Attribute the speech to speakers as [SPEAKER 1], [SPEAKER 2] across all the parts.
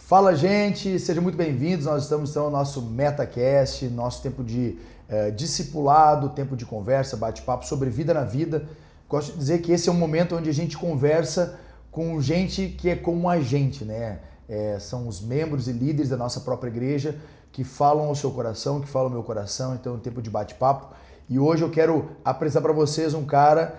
[SPEAKER 1] Fala, gente, sejam muito bem-vindos. Nós estamos então no nosso MetaCast, nosso tempo de discipulado, tempo de conversa, bate-papo sobre vida na vida. Gosto de dizer que esse é um momento onde a gente conversa com gente que é como a gente, né? São os membros e líderes da nossa própria igreja que falam ao seu coração, que falam ao meu coração, então é um tempo de bate-papo. E hoje eu quero apresentar para vocês um cara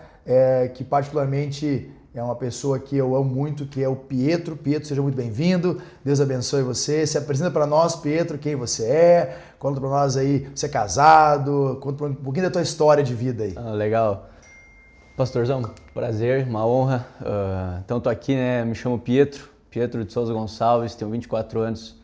[SPEAKER 1] que particularmente é uma pessoa que eu amo muito, que é o Pietro. Pietro, seja muito bem-vindo, Deus abençoe você. Se apresenta para nós, Pietro, quem você é, conta para nós aí, você é casado, conta um pouquinho da tua história de vida aí.
[SPEAKER 2] Legal. Pastorzão, prazer, uma honra. Então tô aqui, né, me chamo Pietro de Souza Gonçalves, tenho 24 anos,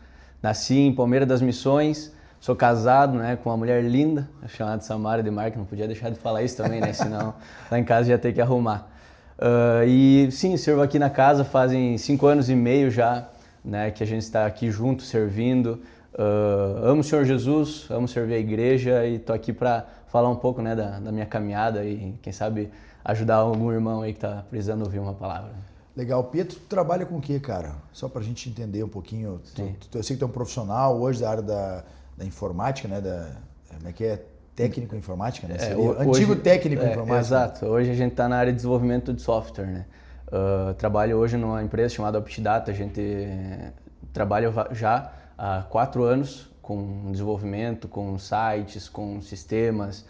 [SPEAKER 2] nasci em Palmeiras das Missões, sou casado, né, com uma mulher linda, chamada Samara de Marque, não podia deixar de falar isso também, né, senão lá em casa ia ter que arrumar. E sim, sirvo aqui na casa fazem 5 anos e meio já, né, que a gente está aqui junto, servindo. Amo o Senhor Jesus, amo servir a igreja e tô aqui para falar um pouco, né, da minha caminhada e quem sabe ajudar algum irmão aí que tá precisando ouvir uma palavra.
[SPEAKER 1] Legal. Pietro, tu trabalha com o que, cara? Só pra gente entender um pouquinho. Eu sei que tu é um profissional hoje da área da informática, né? Como é que é? Técnico em informática, né? Antigo técnico em informática.
[SPEAKER 2] Exato. Hoje a gente está na área de desenvolvimento de software, né? Trabalho hoje numa empresa chamada OptiData. A gente trabalha já há 4 anos com desenvolvimento, com sites, com sistemas.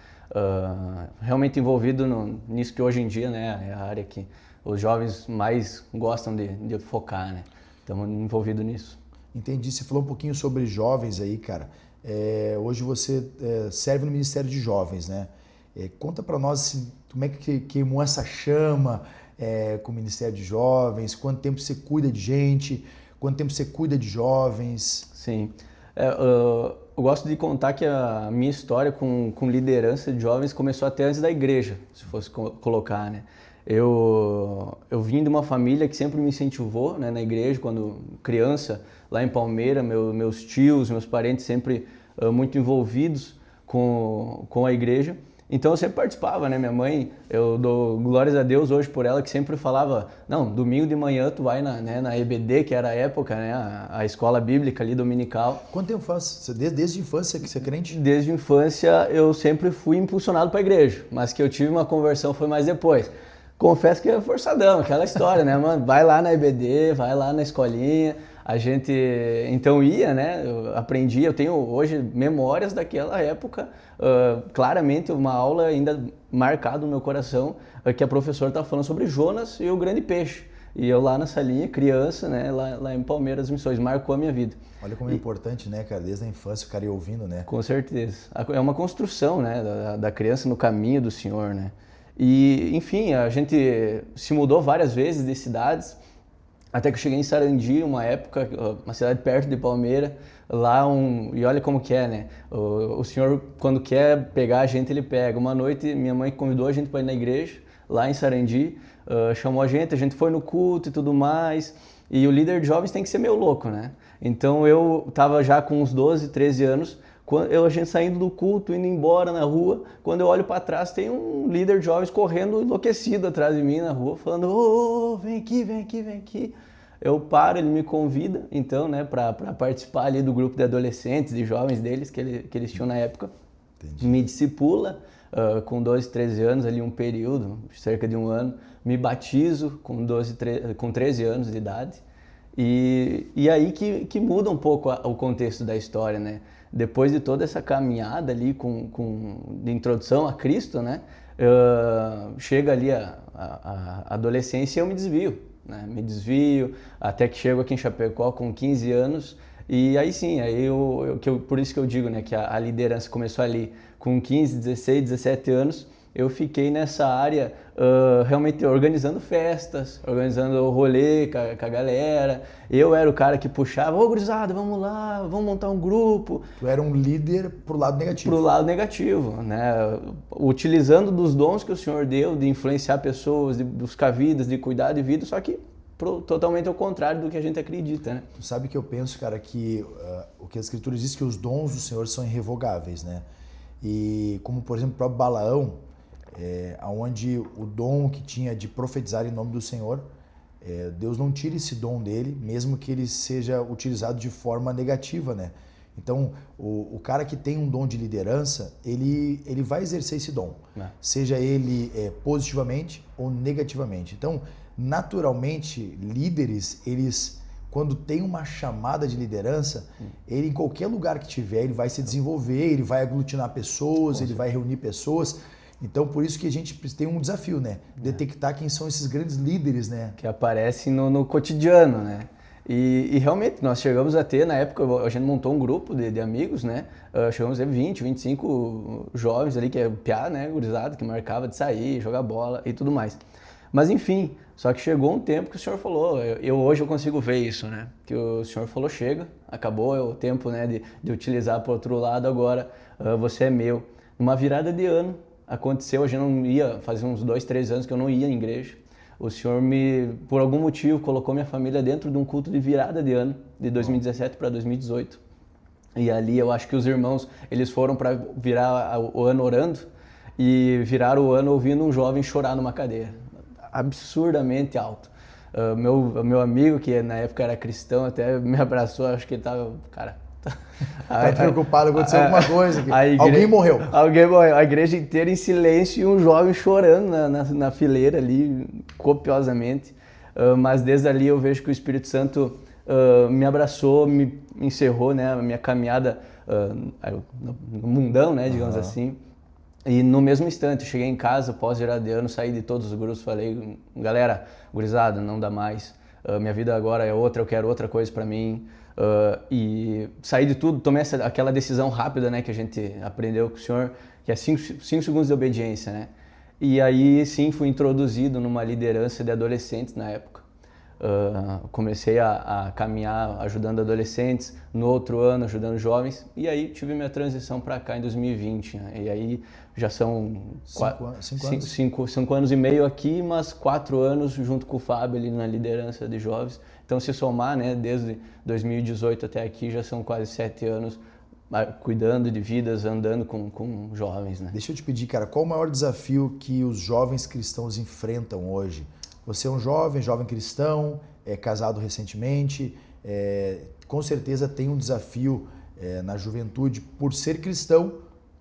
[SPEAKER 2] Realmente envolvido nisso que hoje em dia, né, é a área que os jovens mais gostam de focar, né? Estamos envolvidos nisso.
[SPEAKER 1] Entendi. Você falou um pouquinho sobre jovens aí, cara. Hoje você serve no Ministério de Jovens, né? Conta para nós assim, como é que queimou essa chama com o Ministério de Jovens, quanto tempo você cuida de gente, quanto tempo você cuida de jovens.
[SPEAKER 2] Sim. Eu gosto de contar que a minha história com liderança de jovens começou até antes da igreja, se fosse colocar, né? Eu vim de uma família que sempre me incentivou, né, na igreja, quando criança, lá em Palmeiras, meus tios, meus parentes sempre muito envolvidos com a igreja. Então eu sempre participava, né? Minha mãe, eu dou glórias a Deus hoje por ela, que sempre falava, não, domingo de manhã tu vai na EBD, que era a época, né? A escola bíblica ali dominical.
[SPEAKER 1] Quanto tempo faz? Desde a infância que você é crente?
[SPEAKER 2] Desde a infância eu sempre fui impulsionado para a igreja, mas que eu tive uma conversão foi mais depois. Confesso que é forçadão, aquela história, né, mano? Vai lá na EBD, vai lá na escolinha. A gente, então, ia, né? Eu aprendi, eu tenho hoje memórias daquela época, claramente uma aula ainda marcada no meu coração, que a professora estava falando sobre Jonas e o grande peixe. E eu lá na salinha, criança, né, lá em Palmeiras das Missões, marcou a minha vida.
[SPEAKER 1] Olha como é importante, né, cara? Desde a infância o cara ia ouvindo, né?
[SPEAKER 2] Com certeza. É uma construção, né, da criança no caminho do Senhor, né? E, enfim, a gente se mudou várias vezes de cidades, até que eu cheguei em Sarandi, uma época, uma cidade perto de Palmeiras, e olha como que é, né? O Senhor, quando quer pegar a gente, Ele pega. Uma noite, minha mãe convidou a gente para ir na igreja, lá em Sarandi, chamou a gente foi no culto e tudo mais, e o líder de jovens tem que ser meio louco, né? Então eu estava já com uns 12, 13 anos, a gente saindo do culto, indo embora na rua, quando eu olho para trás tem um líder de jovens correndo enlouquecido atrás de mim na rua, falando, ô, vem aqui, vem aqui, vem aqui. Eu paro, ele me convida, então, né, para participar ali do grupo de adolescentes, de jovens deles, que eles tinham na época. Entendi. Me discipula com 12, 13 anos, ali um período, cerca de um ano, me batizo com 13 anos de idade, e aí que muda um pouco o contexto da história, né? Depois de toda essa caminhada ali de introdução a Cristo, né? Chega ali a adolescência e eu me desvio, né? Me desvio até que chego aqui em Chapecó com 15 anos e aí sim, por isso que eu digo, né, que a liderança começou ali com 15, 16, 17 anos. Eu fiquei nessa área realmente organizando festas, organizando rolê com a galera. Eu era o cara que puxava, ô gurizada, vamos lá, vamos montar um grupo.
[SPEAKER 1] Tu era um líder pro lado negativo.
[SPEAKER 2] Pro lado negativo, né? Utilizando dos dons que o Senhor deu de influenciar pessoas, de buscar vidas, de cuidar de vidas, só que totalmente ao contrário do que a gente acredita, né?
[SPEAKER 1] Tu sabe que eu penso, cara, que o que a Escritura diz que os dons do Senhor são irrevogáveis, né? E como, por exemplo, o próprio Balaão, onde o dom que tinha de profetizar em nome do Senhor Deus não tira esse dom dele, mesmo que ele seja utilizado de forma negativa, né? Então, o cara que tem um dom de liderança, ele vai exercer esse dom, seja ele positivamente ou negativamente. Então, naturalmente, líderes, eles, quando tem uma chamada de liderança, ele em qualquer lugar que tiver, ele vai se desenvolver, ele vai aglutinar pessoas, ele vai reunir pessoas. Então, por isso que a gente tem um desafio, né? Detectar quem são esses grandes líderes, né?
[SPEAKER 2] Que aparecem no cotidiano, né? E realmente, nós chegamos a ter, na época, a gente montou um grupo de amigos, né? Chegamos a ter 20, 25 jovens ali, que é piá, né? Gurizada, que marcava de sair, jogar bola e tudo mais. Mas enfim, só que chegou um tempo que o senhor falou, hoje eu consigo ver isso, né? Que o senhor falou, chega, acabou o tempo, né, de utilizar para o outro lado, agora você é meu. Numa virada de ano, aconteceu, a gente não ia, fazia uns 2, 3 anos que eu não ia em igreja. O senhor por algum motivo, colocou minha família dentro de um culto de virada de ano, de 2017 para 2018. E ali eu acho que os irmãos, eles foram para virar o ano orando e viraram o ano ouvindo um jovem chorar numa cadeira, absurdamente alto. Meu amigo, que na época era cristão, até me abraçou, acho que ele tava, cara...
[SPEAKER 1] Tá preocupado, aconteceu alguma coisa aqui. Alguém morreu.
[SPEAKER 2] Alguém morreu. A igreja inteira em silêncio e um jovem chorando na fileira ali, copiosamente. Mas desde ali eu vejo que o Espírito Santo me abraçou, me encerrou, né, a minha caminhada no mundão, né, digamos assim. E no mesmo instante, eu cheguei em casa, pós virada de ano, saí de todos os grupos, falei, galera, gurizada, não dá mais. Minha vida agora é outra, eu quero outra coisa pra mim. E saí de tudo, tomei aquela decisão rápida, né, que a gente aprendeu com o senhor, que é 5 segundos de obediência, né? E aí sim fui introduzido numa liderança de adolescentes na época. Comecei a caminhar ajudando adolescentes, no outro ano ajudando jovens, e aí tive minha transição para cá em 2020, né? E aí já são 5 anos e meio aqui, mas 4 anos junto com o Fábio ali na liderança de jovens. Então, se somar, né, desde 2018 até aqui, já são quase 7 anos cuidando de vidas, andando com jovens, né?
[SPEAKER 1] Deixa eu te pedir, cara, qual o maior desafio que os jovens cristãos enfrentam hoje? Você é um jovem cristão, é casado recentemente, com certeza tem um desafio na juventude por ser cristão,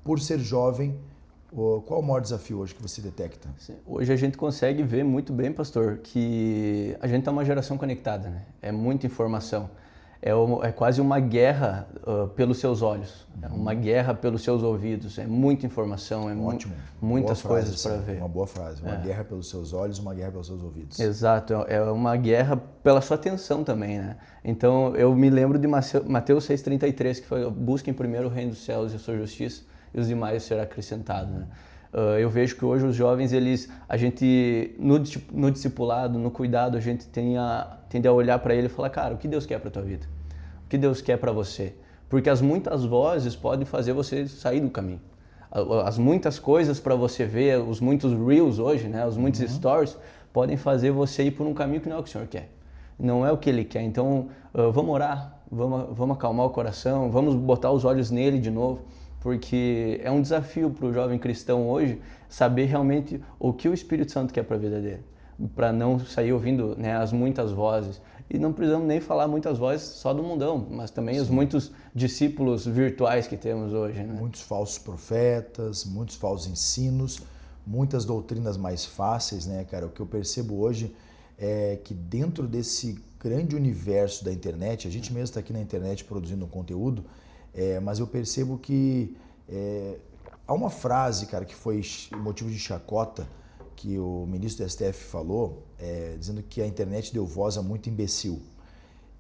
[SPEAKER 1] por ser jovem. Qual o maior desafio hoje que você detecta?
[SPEAKER 2] Hoje a gente consegue ver muito bem, pastor, que a gente está uma geração conectada, né? É muita informação. É quase uma guerra pelos seus olhos, é uma guerra pelos seus ouvidos, é muita informação, muitas coisas para ver.
[SPEAKER 1] Uma boa frase, uma guerra pelos seus olhos, uma guerra pelos seus ouvidos.
[SPEAKER 2] Exato, é uma guerra pela sua atenção também, né? Então eu me lembro de Mateus 6,33, que foi: busquem primeiro o reino dos céus e a sua justiça, e os demais será acrescentado, né? Eu vejo que hoje os jovens, a gente, no discipulado, no cuidado, a gente tende a olhar para ele e falar, cara, o que Deus quer para a tua vida? O que Deus quer para você? Porque as muitas vozes podem fazer você sair do caminho. As muitas coisas para você ver, os muitos reels hoje, né, os muitos stories, podem fazer você ir por um caminho que não é o que o Senhor quer. Não é o que Ele quer. Então, vamos orar, vamos acalmar o coração, vamos botar os olhos nele de novo. Porque é um desafio para o jovem cristão hoje saber realmente o que o Espírito Santo quer para a vida dele, para não sair ouvindo, né, as muitas vozes. E não precisamos nem falar muitas vozes só do mundão, mas também os muitos discípulos virtuais que temos hoje, né?
[SPEAKER 1] Muitos falsos profetas, muitos falsos ensinos, muitas doutrinas mais fáceis, né, cara? O que eu percebo hoje é que dentro desse grande universo da internet, a gente mesmo está aqui na internet produzindo conteúdo, mas eu percebo que há uma frase, cara, que foi motivo de chacota, que o ministro do STF falou, dizendo que a internet deu voz a muito imbecil.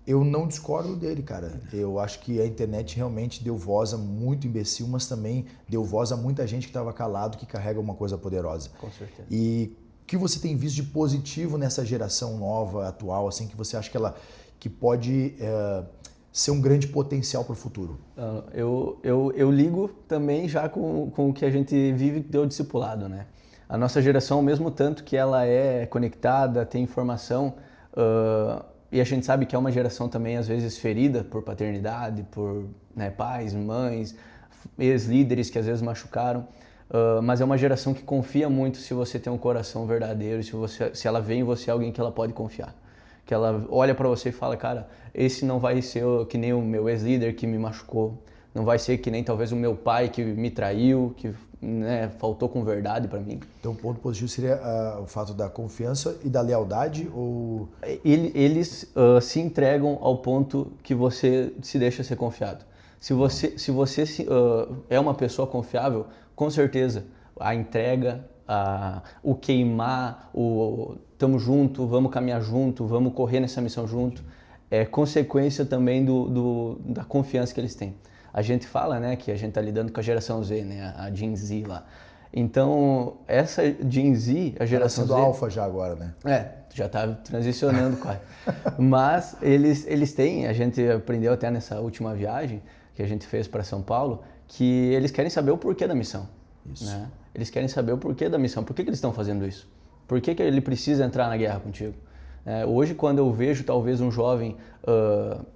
[SPEAKER 1] Eu não discordo dele, cara. Eu acho que a internet realmente deu voz a muito imbecil, mas também deu voz a muita gente que estava calado, que carrega uma coisa poderosa.
[SPEAKER 2] Com certeza.
[SPEAKER 1] E o que você tem visto de positivo nessa geração nova, atual, assim, que você acha que pode ser um grande potencial para o futuro?
[SPEAKER 2] Eu ligo também já com o que a gente vive do discipulado, né? A nossa geração, ao mesmo tanto que ela é conectada, tem informação, e a gente sabe que é uma geração também às vezes ferida por paternidade, por, né, pais, mães, ex-líderes que às vezes machucaram, mas é uma geração que confia muito se você tem um coração verdadeiro, se ela vê em você alguém que ela pode confiar. que ela olha para você e fala, cara, esse não vai ser que nem o meu ex-líder que me machucou, não vai ser que nem talvez o meu pai que me traiu, que, né, faltou com verdade para mim.
[SPEAKER 1] Então, o ponto positivo seria o fato da confiança e da lealdade? Ou...
[SPEAKER 2] Eles se entregam ao ponto que você se deixa ser confiado. Se você é uma pessoa confiável, com certeza, a entrega, o queimar, o tamo junto, vamos caminhar junto, vamos correr nessa missão junto, é consequência também da confiança que eles têm. A gente fala, né, que a gente está lidando com a geração Z, né, a Gen Z lá. Então, essa Gen Z, a geração Z...
[SPEAKER 1] Tá sendo alfa já agora, né?
[SPEAKER 2] Já está transicionando quase. Mas eles têm, a gente aprendeu até nessa última viagem que a gente fez para São Paulo, que eles querem saber o porquê da missão.
[SPEAKER 1] Isso.
[SPEAKER 2] Né? Eles querem saber o porquê da missão. Por que eles estão fazendo isso? Por que ele precisa entrar na guerra contigo? Hoje, quando eu vejo talvez um jovem,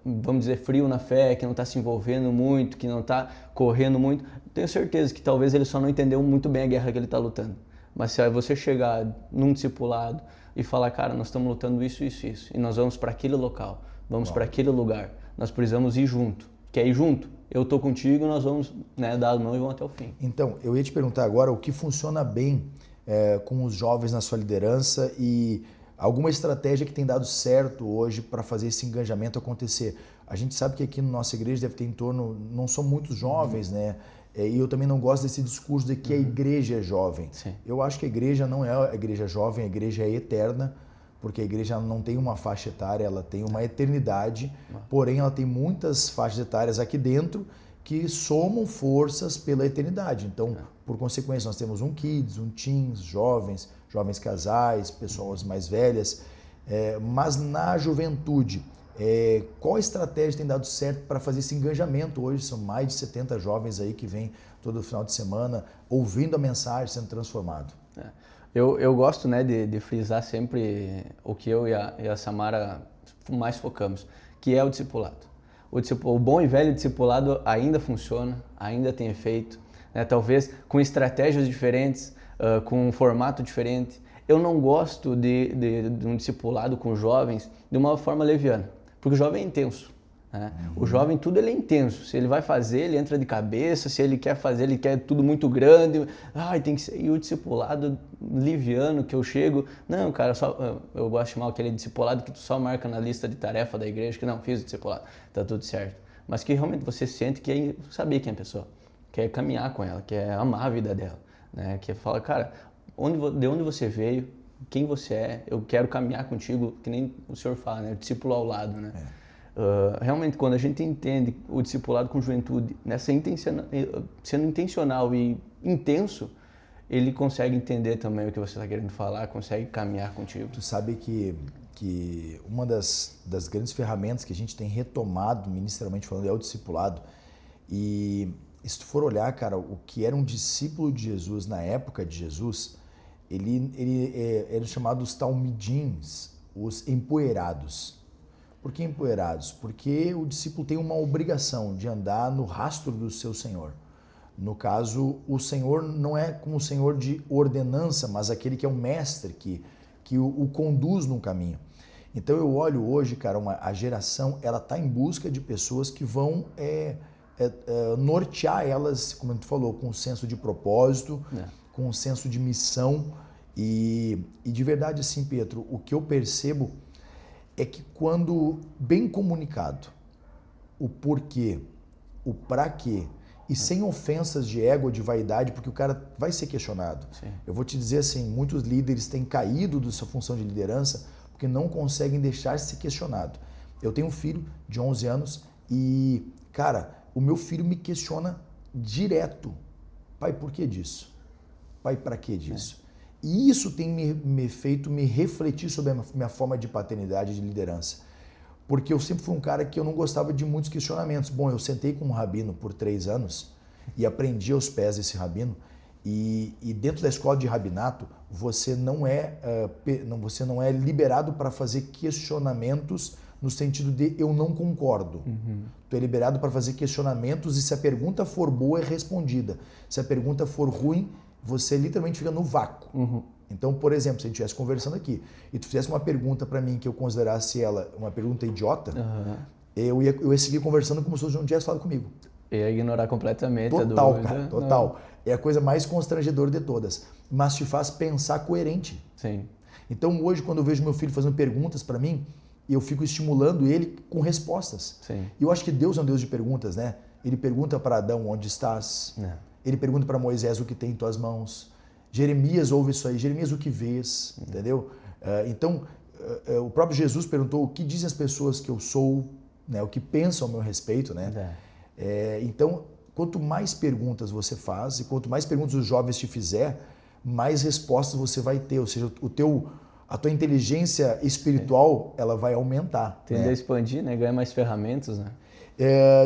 [SPEAKER 2] vamos dizer, frio na fé, que não está se envolvendo muito, que não está correndo muito, tenho certeza que talvez ele só não entendeu muito bem a guerra que ele está lutando. Mas se você chegar num discipulado e falar, cara, nós estamos lutando isso, isso, isso, e nós vamos para aquele local, vamos para aquele lugar, nós precisamos ir junto. Quer ir junto? Eu estou contigo, nós vamos, né, dar a mão e vamos até o fim.
[SPEAKER 1] Então, eu ia te perguntar agora o que funciona bem com os jovens na sua liderança e alguma estratégia que tem dado certo hoje para fazer esse engajamento acontecer. A gente sabe que aqui na nossa igreja deve ter em torno, não são muitos jovens, né? E eu também não gosto desse discurso de que a igreja é jovem.
[SPEAKER 2] Sim.
[SPEAKER 1] Eu acho que a igreja não é a igreja jovem, a igreja é eterna, porque a igreja não tem uma faixa etária, ela tem uma eternidade, porém ela tem muitas faixas etárias aqui dentro que somam forças pela eternidade. Então, por consequência, nós temos um kids, um teens, jovens casais, pessoas mais velhas, mas na juventude, qual a estratégia tem dado certo para fazer esse engajamento? Hoje são mais de 70 jovens aí que vêm todo final de semana ouvindo a mensagem, sendo transformado.
[SPEAKER 2] Eu gosto, né, de frisar sempre o que eu e a Samara mais focamos, que é o discipulado. O bom e velho discipulado ainda funciona, ainda tem efeito, né, talvez com estratégias diferentes, com um formato diferente. Eu não gosto de um discipulado com jovens de uma forma leviana, porque o jovem é intenso. Né? O jovem, tudo ele é intenso. Se ele vai fazer, ele entra de cabeça. Se ele quer fazer, ele quer tudo muito grande. Tem que ser. E o discipulado liviano que eu chego... Não, cara, eu gosto de chamar aquele discipulado que tu só marca na lista de tarefa da igreja, que não, fiz o discipulado, tá tudo certo. Mas que realmente você sente que é saber quem é a pessoa, quer caminhar com ela, quer amar a vida dela. Né? Que fala, cara, de onde você veio, quem você é, eu quero caminhar contigo, que nem o senhor fala, né? O discípulo ao lado, né? Realmente, quando a gente entende o discipulado com juventude, sendo intencional e intenso, ele consegue entender também o que você está querendo falar, consegue caminhar contigo.
[SPEAKER 1] Tu sabe que uma das grandes ferramentas que a gente tem retomado, ministerialmente falando, é o discipulado. E se tu for olhar, cara, o que era um discípulo de Jesus na época de Jesus, ele era chamado os talmidins, os empoeirados. Por que empoeirados? Porque o discípulo tem uma obrigação de andar no rastro do seu Senhor. No caso, o Senhor não é como o Senhor de ordenança, mas aquele que é o mestre, que o conduz no caminho. Então eu olho hoje, cara, a geração, ela está em busca de pessoas que vão nortear elas, como tu falou, com um senso de propósito, com um senso de missão. E de verdade, assim, Pedro, o que eu percebo é que quando bem comunicado, o porquê, o pra quê, e sem ofensas de ego ou de vaidade, porque o cara vai ser questionado.
[SPEAKER 2] Sim.
[SPEAKER 1] Eu vou te dizer assim, muitos líderes têm caído da sua função de liderança porque não conseguem deixar ser questionado. Eu tenho um filho de 11 anos e, cara, o meu filho me questiona direto. Pai, por que disso? Pai, pra que disso? E isso tem me feito me refletir sobre a minha forma de paternidade e de liderança. Porque eu sempre fui um cara que eu não gostava de muitos questionamentos. Bom, eu sentei com um rabino por 3 anos e aprendi aos pés desse rabino. E dentro da escola de rabinato, você não é liberado para fazer questionamentos no sentido de eu não concordo. Tu é liberado para fazer questionamentos e se a pergunta for boa, é respondida. Se a pergunta for ruim, você literalmente fica no vácuo. Então, por exemplo, se a gente estivesse conversando aqui e tu fizesse uma pergunta para mim que eu considerasse ela uma pergunta idiota, eu ia seguir conversando como se você não tivesse falado comigo.
[SPEAKER 2] Ia ignorar completamente a
[SPEAKER 1] Total,
[SPEAKER 2] dúvida.
[SPEAKER 1] cara, total. É a coisa mais constrangedora de todas, mas te faz pensar coerente.
[SPEAKER 2] Sim.
[SPEAKER 1] Então, hoje, quando eu vejo meu filho fazendo perguntas para mim, eu fico estimulando ele com respostas.
[SPEAKER 2] Sim.
[SPEAKER 1] E eu acho que Deus é um Deus de perguntas, né? Ele pergunta para Adão onde estás. Ele pergunta para Moisés o que tem em tuas mãos. Jeremias ouve isso aí. Jeremias, o que vês? Entendeu? Então, o próprio Jesus perguntou o que dizem as pessoas que eu sou, né? O que pensam ao meu respeito, né? Então, quanto mais perguntas você faz e quanto mais perguntas os jovens te fizer, mais respostas você vai ter. Ou seja, a tua inteligência espiritual ela vai aumentar.
[SPEAKER 2] Tende a expandir, né? Ganhar mais ferramentas, né?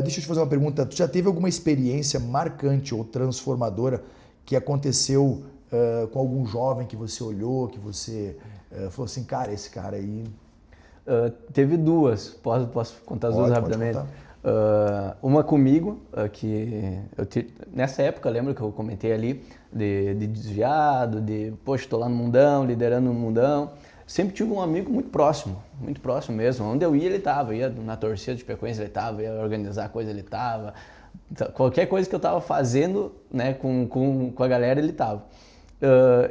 [SPEAKER 1] Deixa eu te fazer uma pergunta. Tu já teve alguma experiência marcante ou transformadora que aconteceu com algum jovem que você olhou, que você falou assim, cara, esse cara aí...
[SPEAKER 2] Teve duas. Posso contar as duas rapidamente? Uma comigo, que nessa época, lembro que eu comentei ali, de desviado, poxa, estou lá no mundão, liderando no mundão. Sempre tive um amigo muito próximo mesmo. Onde eu ia, ele estava. Ia na torcida de Pecuense, ele estava. Ia organizar coisa, ele estava. Qualquer coisa que eu estava fazendo, né, com a galera, ele estava.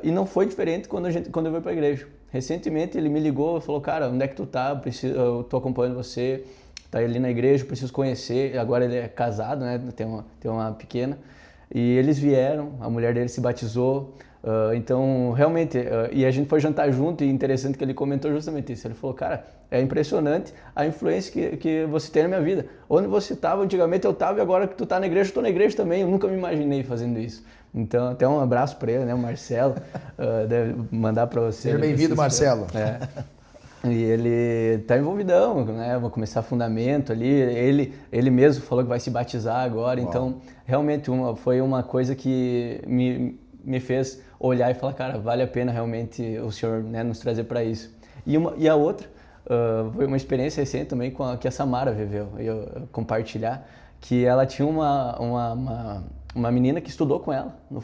[SPEAKER 2] E não foi diferente quando eu fui para a igreja. Recentemente ele me ligou e falou, cara, onde é que tu tá? Eu tô acompanhando você, tá ali na igreja, preciso conhecer. Agora ele é casado, né? Tem uma pequena. E eles vieram, a mulher dele se batizou. Então, realmente, e a gente foi jantar junto, e interessante que ele comentou justamente isso. Ele falou, cara, é impressionante a influência que você tem na minha vida. Onde você estava, antigamente eu estava, e agora que tu tá na igreja, eu tô na igreja também. Eu nunca me imaginei fazendo isso. Então, até um abraço para ele, né, o Marcelo, deve mandar para você.
[SPEAKER 1] Seja bem-vindo, Marcelo.
[SPEAKER 2] E ele tá envolvidão, né? Vou começar fundamento ali. Ele mesmo falou que vai se batizar agora. Uau. Então, realmente foi uma coisa que me fez olhar e falar, cara, vale a pena realmente o Senhor, né, nos trazer para isso. E a outra foi uma experiência recente também que a Samara viveu. Eu compartilhar que ela tinha uma menina que estudou com ela no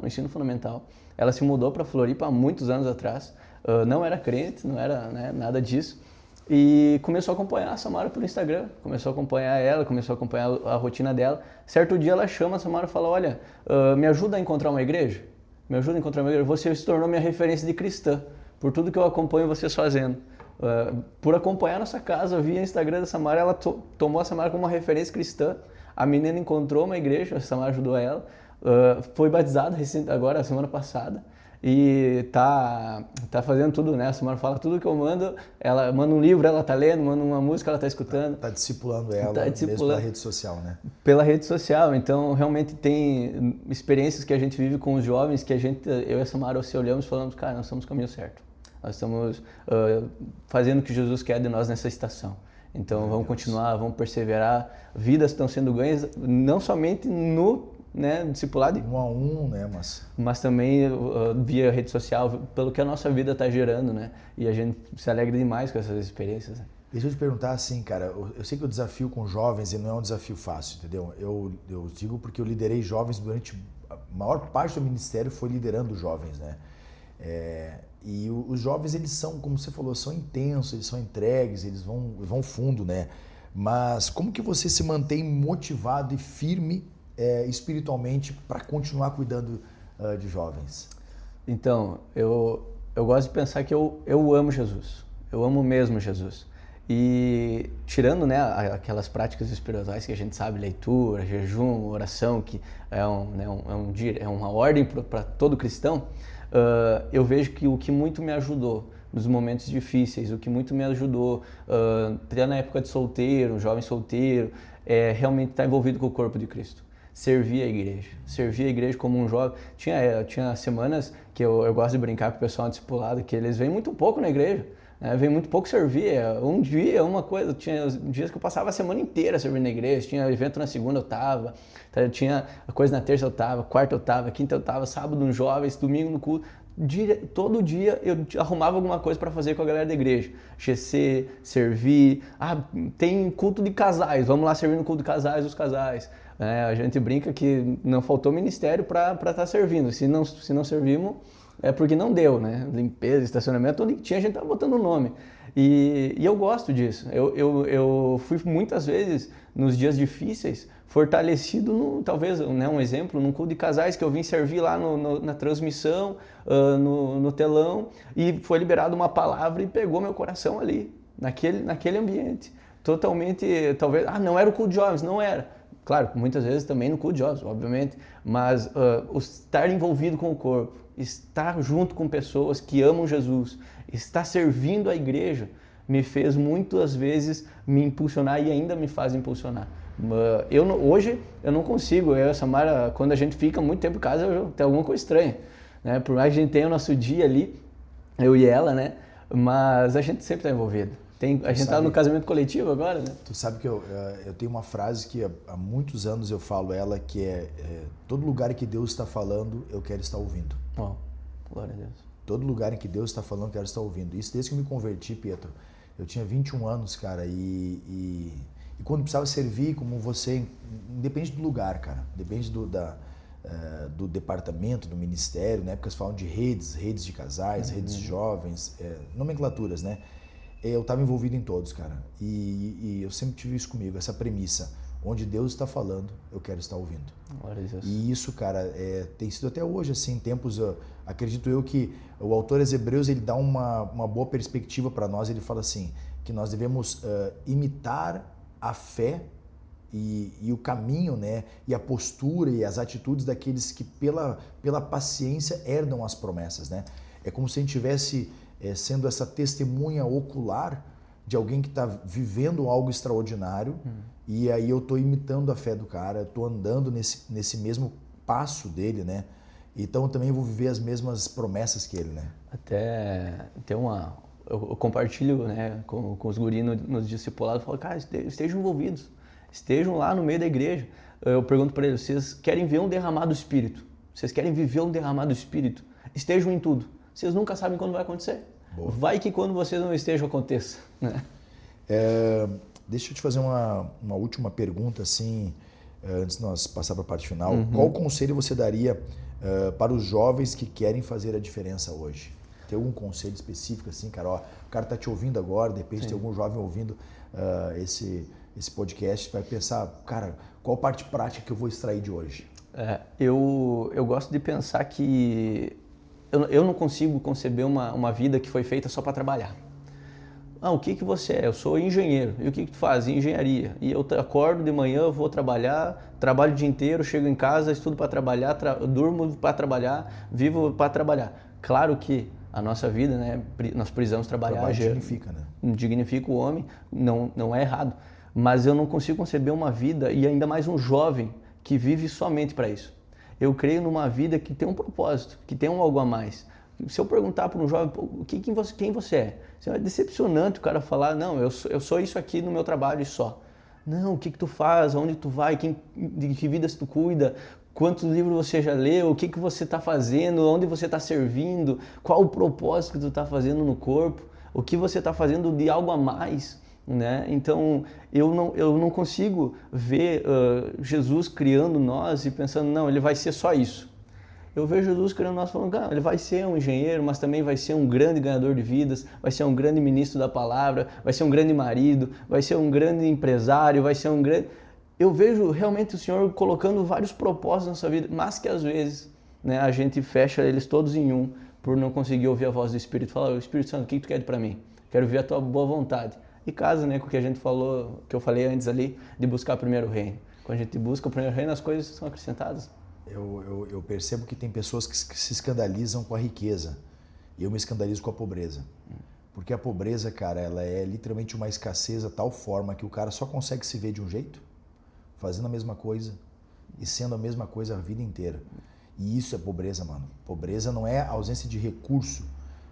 [SPEAKER 2] ensino fundamental. Ela se mudou para Floripa há muitos anos atrás. Não era crente, não era, né, nada disso. E começou a acompanhar a Samara pelo Instagram, começou a acompanhar ela, começou a acompanhar a rotina dela. Certo dia ela chama a Samara e fala, olha, me ajuda a encontrar uma igreja? Me ajuda a encontrar uma igreja? Você se tornou minha referência de cristã, por tudo que eu acompanho vocês fazendo. Por acompanhar nossa casa, via o Instagram da Samara, ela tomou a Samara como uma referência cristã. A menina encontrou uma igreja, a Samara ajudou ela, foi batizada agora, semana passada. E tá fazendo tudo, né? A Samara fala tudo que eu mando, ela manda um livro, ela tá lendo, manda uma música, ela tá escutando. Tá
[SPEAKER 1] discipulando ela mesmo pela rede social, né?
[SPEAKER 2] Pela rede social, então realmente tem experiências que a gente vive com os jovens que eu e a Samara se olhamos e falamos, cara, nós estamos no caminho certo. Nós estamos fazendo o que Jesus quer de nós nessa estação. Então vamos continuar, vamos perseverar, vidas estão sendo ganhas, não somente no discipulado.
[SPEAKER 1] 1 a 1, né?
[SPEAKER 2] Mas também via rede social, pelo que a nossa vida está gerando, né? E a gente se alegra demais com essas experiências. Né?
[SPEAKER 1] Deixa eu te perguntar assim, cara, eu sei que o desafio com jovens não é um desafio fácil, entendeu? Eu digo porque eu liderei jovens durante... A maior parte do ministério foi liderando jovens, né? E os jovens, eles são, como você falou, são intensos, eles são entregues, eles vão fundo, né? Mas como que você se mantém motivado e firme espiritualmente para continuar cuidando de jovens?
[SPEAKER 2] Então, eu gosto de pensar que eu amo Jesus, eu amo mesmo Jesus. E tirando, né, aquelas práticas espirituais que a gente sabe, leitura, jejum, oração, que é uma ordem para todo cristão, eu vejo que o que muito me ajudou nos momentos difíceis, o que muito me ajudou, até na época de solteiro, jovem solteiro, é realmente estar envolvido com o corpo de Cristo. Servir a igreja como um jovem. Tinha semanas que eu gosto de brincar com o pessoal discipulado, que eles vêm muito pouco na igreja, né? Vêm muito pouco servir, um dia, uma coisa. Tinha dias que eu passava a semana inteira servindo na igreja, tinha evento na segunda eu tava, tinha coisa na terça eu tava, quarta eu tava, quinta eu tava, sábado nos jovens, domingo no culto. Todo dia eu arrumava alguma coisa para fazer com a galera da igreja. GC, servir, tem culto de casais, vamos lá servir no culto de casais, os casais. A gente brinca que não faltou ministério para estar servindo. Se não servimos, é porque não deu, né? Limpeza, estacionamento, onde tinha, a gente estava botando o nome. E eu gosto disso. Eu fui muitas vezes, nos dias difíceis, fortalecido, talvez, né, um exemplo, num culto de casais que eu vim servir lá na transmissão, no telão, e foi liberada uma palavra e pegou meu coração ali, naquele ambiente. Totalmente, talvez, não era o culto de jovens, não era. Claro, muitas vezes também no culto de jovens, obviamente, mas o estar envolvido com o corpo, estar junto com pessoas que amam Jesus, estar servindo a igreja, me fez muitas vezes me impulsionar e ainda me faz impulsionar. Hoje eu não consigo, eu e a Samara, quando a gente fica muito tempo em casa, tem alguma coisa estranha, né? Por mais que a gente tenha o nosso dia ali, eu e ela, né? Mas a gente sempre está envolvido. A gente está no casamento coletivo agora, né?
[SPEAKER 1] Tu sabe que eu tenho uma frase que há muitos anos eu falo ela, que todo lugar em que Deus está falando, eu quero estar ouvindo.
[SPEAKER 2] Oh, glória a Deus.
[SPEAKER 1] Todo lugar em que Deus está falando, eu quero estar ouvindo. Isso desde que eu me converti, Pietro. Eu tinha 21 anos, cara, e quando precisava servir, como você, independe do lugar, cara, depende do departamento, do ministério, na época eles falam de redes de casais, redes de jovens, nomenclaturas, né? Eu estava envolvido em todos, cara, e eu sempre tive isso comigo, essa premissa, onde Deus está falando, eu quero estar ouvindo. E isso, cara, tem sido até hoje, assim, tempos, acredito eu que o autor aos Hebreus, ele dá uma boa perspectiva para nós, ele fala assim, que nós devemos imitar a fé e o caminho, né, e a postura e as atitudes daqueles que pela paciência herdam as promessas, né? É como se a gente tivesse sendo essa testemunha ocular de alguém que está vivendo algo extraordinário e aí eu estou imitando a fé do cara, eu estou andando nesse mesmo passo dele, né? Então eu também vou viver as mesmas promessas que ele, né?
[SPEAKER 2] Até tem eu compartilho, né, com os guris nos discipulados, falo, cara, estejam envolvidos, estejam lá no meio da igreja. Eu pergunto para eles, vocês querem ver um derramado Espírito? Vocês querem viver um derramado Espírito? Estejam em tudo. Vocês nunca sabem quando vai acontecer. Boa. Vai que quando vocês não estejam, aconteça. Né?
[SPEAKER 1] Deixa eu te fazer uma última pergunta, assim, antes de nós passar para a parte final. Qual conselho você daria para os jovens que querem fazer a diferença hoje? Tem algum conselho específico, assim, cara? Ó, o cara está te ouvindo agora, de repente tem algum jovem ouvindo esse podcast, vai pensar, cara, qual parte prática que eu vou extrair de hoje?
[SPEAKER 2] Eu gosto de pensar que eu não consigo conceber uma vida que foi feita só para trabalhar. O que você é? Eu sou engenheiro. E o que tu faz? Engenharia. E eu acordo de manhã, vou trabalhar, trabalho o dia inteiro, chego em casa, estudo para trabalhar, durmo para trabalhar, vivo para trabalhar. Claro que a nossa vida, né, nós precisamos trabalhar.
[SPEAKER 1] Trabalho dignifica, né?
[SPEAKER 2] Dignifica o homem, não é errado. Mas eu não consigo conceber uma vida, e ainda mais um jovem, que vive somente para isso. Eu creio numa vida que tem um propósito, que tem algo a mais. Se eu perguntar para um jovem, quem você é? É decepcionante o cara falar, não, eu sou isso aqui no meu trabalho e só. Não, o que tu faz, aonde tu vai, de que vidas tu cuida, quantos livros você já leu, o que você está fazendo, onde você está servindo, qual o propósito que tu está fazendo no corpo, o que você está fazendo de algo a mais. Né? Então eu não consigo ver Jesus criando nós e pensando, não, ele vai ser só isso. Eu vejo Jesus criando nós falando, ele vai ser um engenheiro, mas também vai ser um grande ganhador de vidas, vai ser um grande ministro da palavra, vai ser um grande marido, vai ser um grande empresário, vai ser um grande... Eu vejo realmente o Senhor colocando vários propósitos na nossa vida, mas que às vezes, né, a gente fecha eles todos em um por não conseguir ouvir a voz do Espírito. Fala, Espírito Santo, o que tu quer para mim? Quero ver a tua boa vontade. E casa, né, com o que a gente falou, que eu falei antes ali, de buscar primeiro o reino. Quando a gente busca o primeiro reino, as coisas são acrescentadas.
[SPEAKER 1] Eu percebo que tem pessoas que se escandalizam com a riqueza e eu me escandalizo com a pobreza. Porque a pobreza, cara, ela é literalmente uma escassez a tal forma que o cara só consegue se ver de um jeito, fazendo a mesma coisa e sendo a mesma coisa a vida inteira. E isso é pobreza, mano. Pobreza não é ausência de recurso,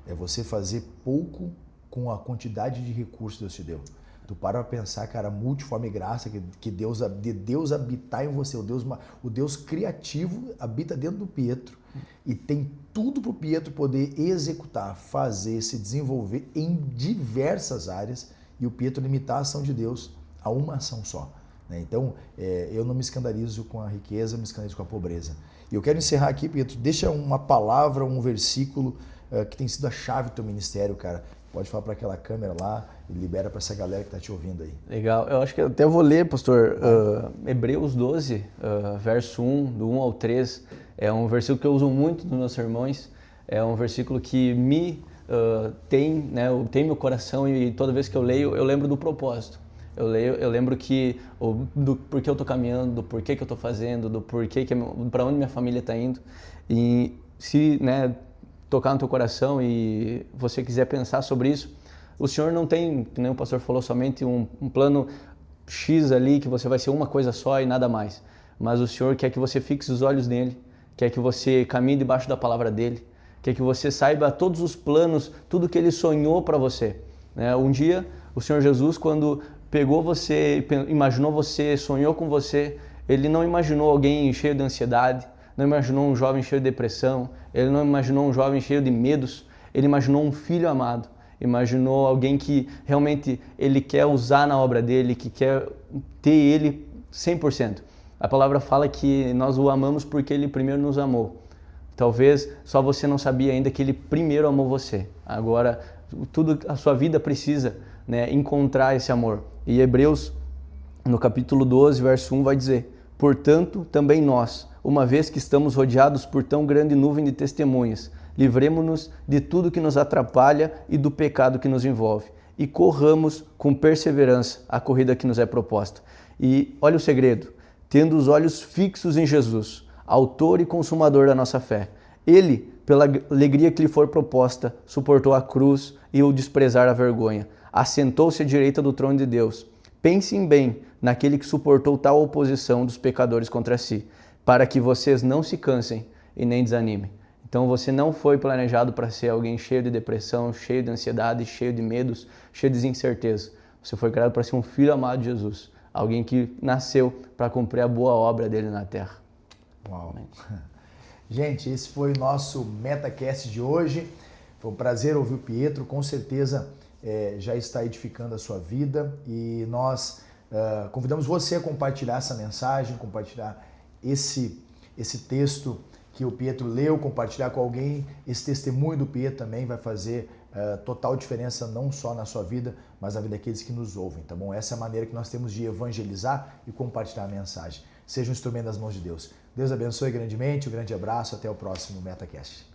[SPEAKER 1] é você fazer pouco com a quantidade de recursos que Deus te deu. Tu para pensar, cara, a multiforme graça que Deus habitar em você, o Deus criativo habita dentro do Pietro e tem tudo para o Pietro poder executar, fazer, se desenvolver em diversas áreas e o Pietro limitar a ação de Deus a uma ação só. né? Então, eu não me escandalizo com a riqueza, eu me escandalizo com a pobreza. E eu quero encerrar aqui, Pietro, deixa uma palavra, um versículo que tem sido a chave do teu ministério, cara. Pode falar para aquela câmera lá e libera para essa galera que está te ouvindo aí.
[SPEAKER 2] Legal. Eu acho que até vou ler, pastor, Hebreus 12, verso 1, do 1 ao 3. É um versículo que eu uso muito nos meus sermões. É um versículo que tem meu coração, e toda vez que eu leio, eu lembro do propósito. Eu lembro do porquê eu estou caminhando, do porquê que eu estou fazendo, do porquê para onde minha família está indo. E se tocar no teu coração e você quiser pensar sobre isso, o Senhor não tem, como o pastor falou, somente um plano X ali, que você vai ser uma coisa só e nada mais. Mas o Senhor quer que você fixe os olhos nele, quer que você caminhe debaixo da palavra dele, quer que você saiba todos os planos, tudo que ele sonhou para você. Um dia, o Senhor Jesus, quando pegou você, imaginou você, sonhou com você, ele não imaginou alguém cheio de ansiedade, não imaginou um jovem cheio de depressão, ele não imaginou um jovem cheio de medos, ele imaginou um filho amado, imaginou alguém que realmente ele quer usar na obra dele, que quer ter ele 100%. A palavra fala que nós o amamos porque ele primeiro nos amou. Talvez só você não sabia ainda que ele primeiro amou você. Agora, a sua vida precisa encontrar esse amor. E Hebreus, no capítulo 12, verso 1, vai dizer: portanto, também nós, uma vez que estamos rodeados por tão grande nuvem de testemunhas, livremo-nos de tudo que nos atrapalha e do pecado que nos envolve, e corramos com perseverança a corrida que nos é proposta. E olha o segredo: tendo os olhos fixos em Jesus, autor e consumador da nossa fé. Ele, pela alegria que lhe for proposta, suportou a cruz e o desprezar a vergonha. Assentou-se à direita do trono de Deus. Pensem bem naquele que suportou tal oposição dos pecadores contra si, para que vocês não se cansem e nem desanimem. Então você não foi planejado para ser alguém cheio de depressão, cheio de ansiedade, cheio de medos, cheio de incerteza. Você foi criado para ser um filho amado de Jesus, alguém que nasceu para cumprir a boa obra dele na terra.
[SPEAKER 1] Uau! Gente, esse foi o nosso MetaCast de hoje. Foi um prazer ouvir o Pietro, com certeza já está edificando a sua vida, e nós convidamos você a compartilhar essa mensagem, compartilhar esse texto que o Pietro leu, compartilhar com alguém. Esse testemunho do Pietro também vai fazer total diferença, não só na sua vida, mas na vida daqueles que nos ouvem, tá bom? Essa é a maneira que nós temos de evangelizar e compartilhar a mensagem. Seja um instrumento das mãos de Deus. Deus abençoe grandemente, um grande abraço, até o próximo MetaCast.